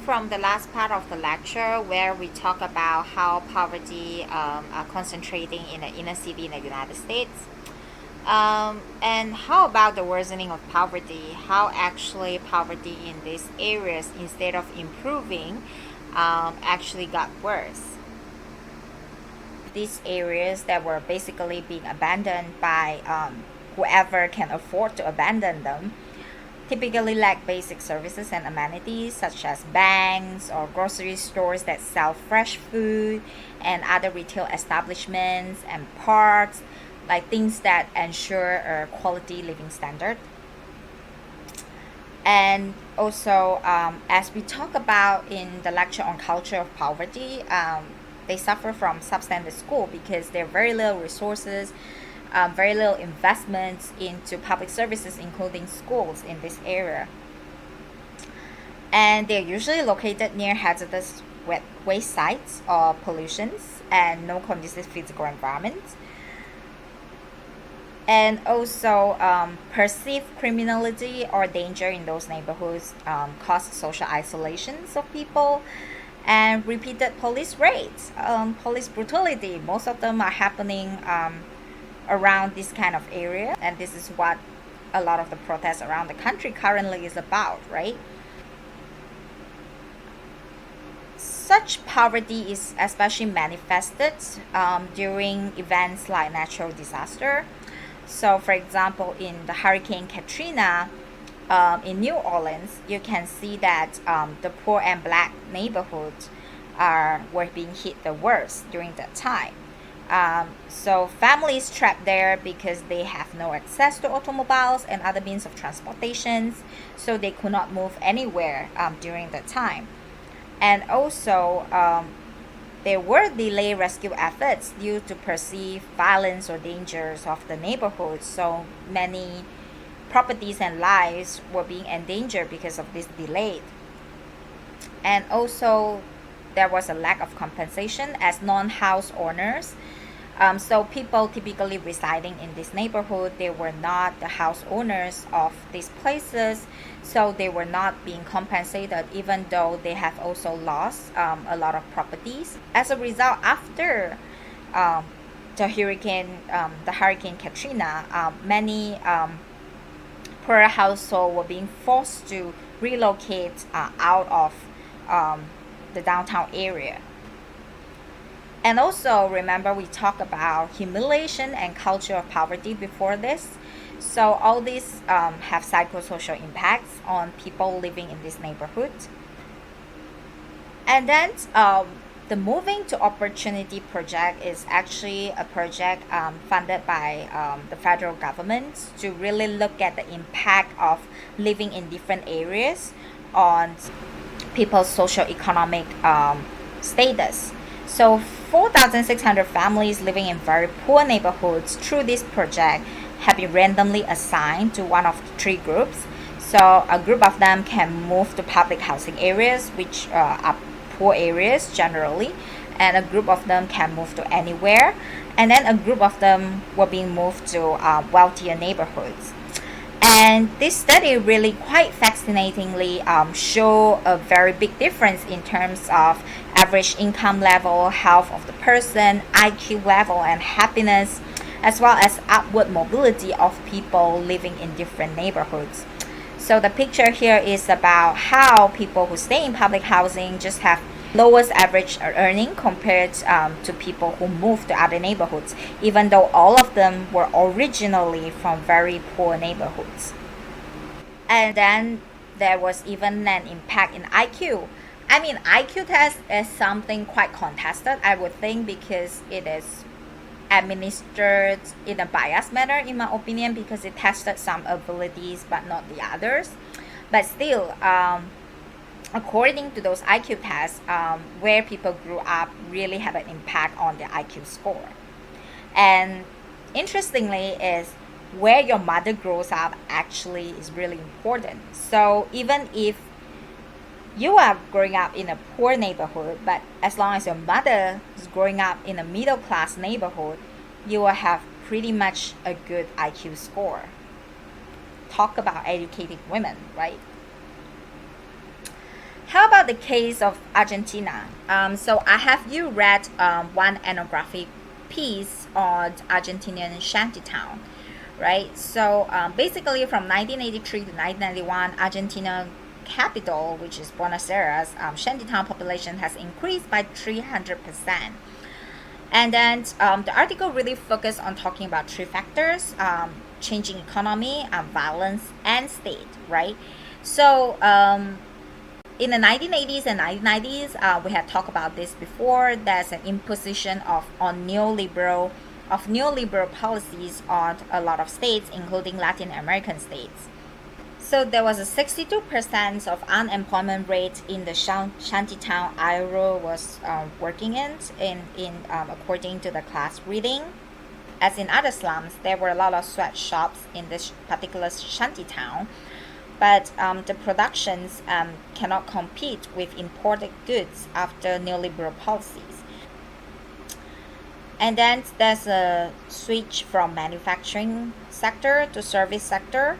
from the last part of the lecture where we talk about how poverty are concentrating in the inner city in the United States. And how about the worsening of poverty? How actually poverty in these areas, instead of improving, actually got worse. These areas that were basically being abandoned by whoever can afford to abandon them typically lack basic services and amenities such as banks or grocery stores that sell fresh food and other retail establishments and parks, like things that ensure a quality living standard. And also, as we talk about in the lecture on culture of poverty, they suffer from substandard school because there are very little resources, very little investments into public services, including schools in this area. And they're usually located near hazardous waste sites or pollutions and no conducive physical environments. And also, perceived criminality or danger in those neighborhoods cause social isolations of people and repeated police raids, police brutality. Most of them are happening around this kind of area, and this is what a lot of the protests around the country currently is about, right? Such poverty is especially manifested during events like natural disaster. So, for example, in the Hurricane Katrina in New Orleans, you can see that the poor and black neighborhoods were being hit the worst during that time. So families trapped there because they have no access to automobiles and other means of transportation, so they could not move anywhere during that time. And also, there were delayed rescue efforts due to perceived violence or dangers of the neighborhood. So many properties and lives were being endangered because of this delay. And also, there was a lack of compensation as non-house owners. So people typically residing in this neighborhood, they were not the house owners of these places, so they were not being compensated, even though they have also lost a lot of properties. As a result, after the Hurricane Katrina, many poor households were being forced to relocate out of the downtown area. And also, remember, we talked about humiliation and culture of poverty before this. So all these have psychosocial impacts on people living in this neighborhood. And then the Moving to Opportunity project is actually a project funded by the federal government to really look at the impact of living in different areas on people's socio-economic status. So 4,600 families living in very poor neighborhoods through this project have been randomly assigned to one of three groups. So a group of them can move to public housing areas, which are poor areas generally, and a group of them can move to anywhere. And then a group of them were being moved to wealthier neighborhoods. And this study really quite fascinatingly show a very big difference in terms of average income level, health of the person, IQ level, and happiness, as well as upward mobility of people living in different neighborhoods. So the picture here is about how people who stay in public housing just have lowest average earning compared to people who move to other neighborhoods, even though all of them were originally from very poor neighborhoods. And then there was even an impact in IQ. I mean, IQ test is something quite contested, I would think, because it is administered in a biased manner, in my opinion, because it tested some abilities but not the others. But still, according to those IQ tests, where people grew up really have an impact on their IQ score. And interestingly is where your mother grows up actually is really important. So even if you are growing up in a poor neighborhood, but as long as your mother is growing up in a middle class neighborhood, you will have pretty much a good IQ score. Talk about educating women, right? How about the case of Argentina? So I have you read one ethnographic piece on Argentinian shantytown, right? So basically, from 1983 to 1991, Argentina capital, which is Buenos Aires, shantytown population has increased by 300%. And then the article really focused on talking about three factors: changing economy, violence, and state, right? So in the 1980s and 1990s, we had talked about this before. There's an imposition of neoliberal policies on a lot of states, including Latin American states. So there was a 62% of unemployment rate in the shantytown Iro was working in according to the class reading. As in other slums, there were a lot of sweatshops in this particular shantytown, but the productions cannot compete with imported goods after neoliberal policies. And then there's a switch from manufacturing sector to service sector.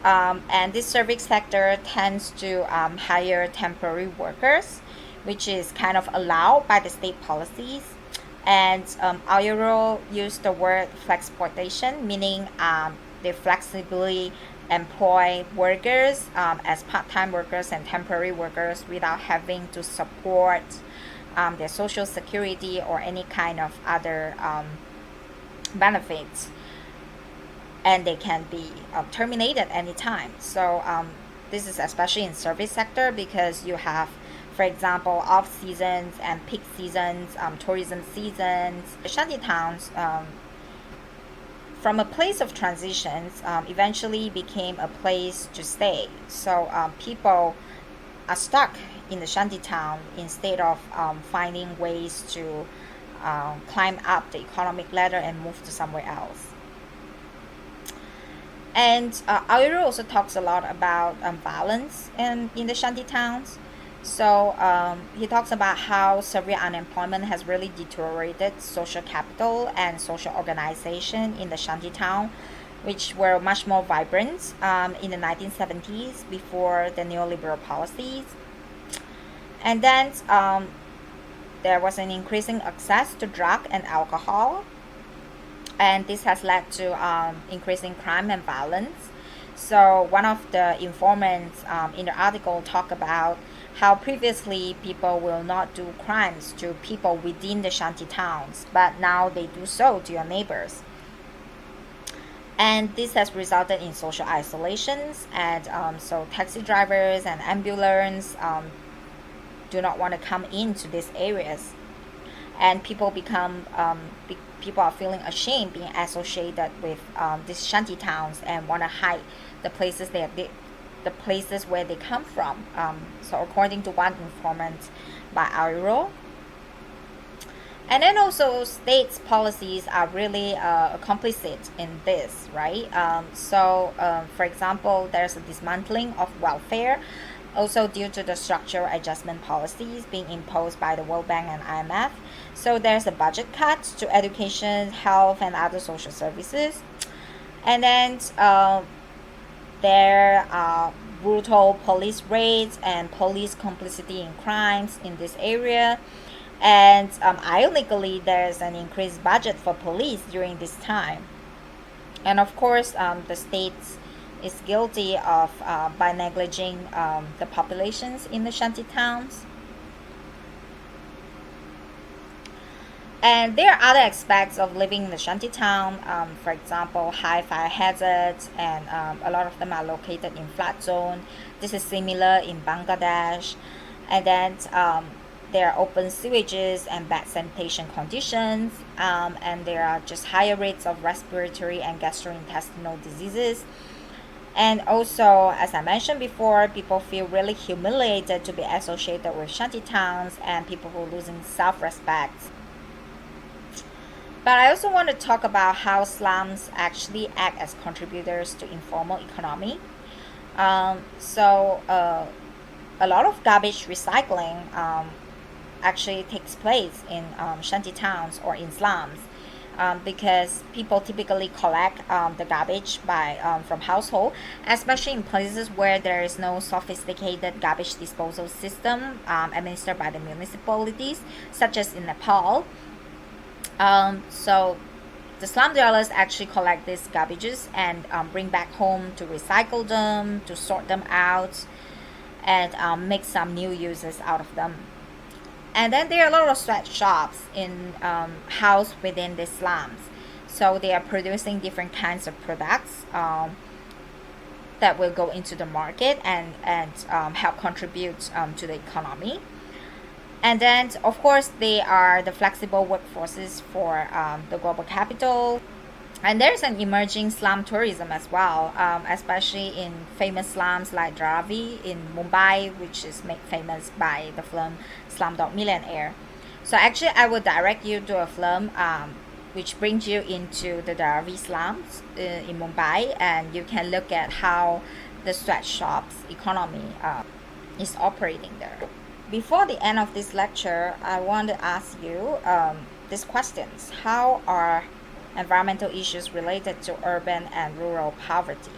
And this service sector tends to hire temporary workers, which is kind of allowed by the state policies. And Ayuro used the word flexportation, meaning they flexibly employ workers as part-time workers and temporary workers without having to support their social security or any kind of other benefits, and they can be terminated anytime. So this is especially in service sector because you have, for example, off seasons and peak seasons, tourism seasons. The shanty towns, from a place of transitions, eventually became a place to stay. So people are stuck in the shanty town instead of finding ways to climb up the economic ladder and move to somewhere else. And Airo also talks a lot about violence in the shanty towns. So he talks about how severe unemployment has really deteriorated social capital and social organization in the shantytown, which were much more vibrant in the 1970s before the neoliberal policies. And then there was an increasing access to drug and alcohol, and this has led to increasing crime and violence. So one of the informants in the article talked about how previously people will not do crimes to people within the shanty towns, but now they do so to your neighbors. And this has resulted in social isolations, and so taxi drivers and ambulance do not want to come into these areas, and people are feeling ashamed being associated with these shanty towns and want to hide the places the places where they come from. So according to one informant by Airo. And then also states policies are really complicit in this, right? For example, there's a dismantling of welfare, also due to the structural adjustment policies being imposed by the World Bank and IMF. So there's a budget cut to education, health, and other social services. And then there are brutal police raids and police complicity in crimes in this area. And ironically, there's an increased budget for police during this time. And of course, the state is guilty of by negliging the populations in the shanty towns. And there are other aspects of living in the shanty town, for example, high fire hazards, and a lot of them are located in flood zone. This is similar in Bangladesh. And then there are open sewages and bad sanitation conditions, and there are just higher rates of respiratory and gastrointestinal diseases. And also, as I mentioned before, people feel really humiliated to be associated with shanty towns, and people who are losing self-respect. But I also want to talk about how slums actually act as contributors to informal economy. A lot of garbage recycling actually takes place in shanty towns or in slums. because people typically collect the garbage from household, especially in places where there is no sophisticated garbage disposal system administered by the municipalities, such as in Nepal. So the slum dwellers actually collect these garbages and bring back home to recycle them, to sort them out, and make some new uses out of them. And then there are a lot of sweatshops in housed within the slums, so they are producing different kinds of products that will go into the market and help contribute to the economy. And then, of course, they are the flexible workforces for the global capital. And there's an emerging slum tourism as well, especially in famous slums like Dharavi in Mumbai, which is made famous by the film Slumdog Millionaire. So actually, I will direct you to a film which brings you into the Dharavi slums in Mumbai, and you can look at how the sweatshops economy is operating there. Before the end of this lecture, I want to ask you these questions. How are environmental issues related to urban and rural poverty?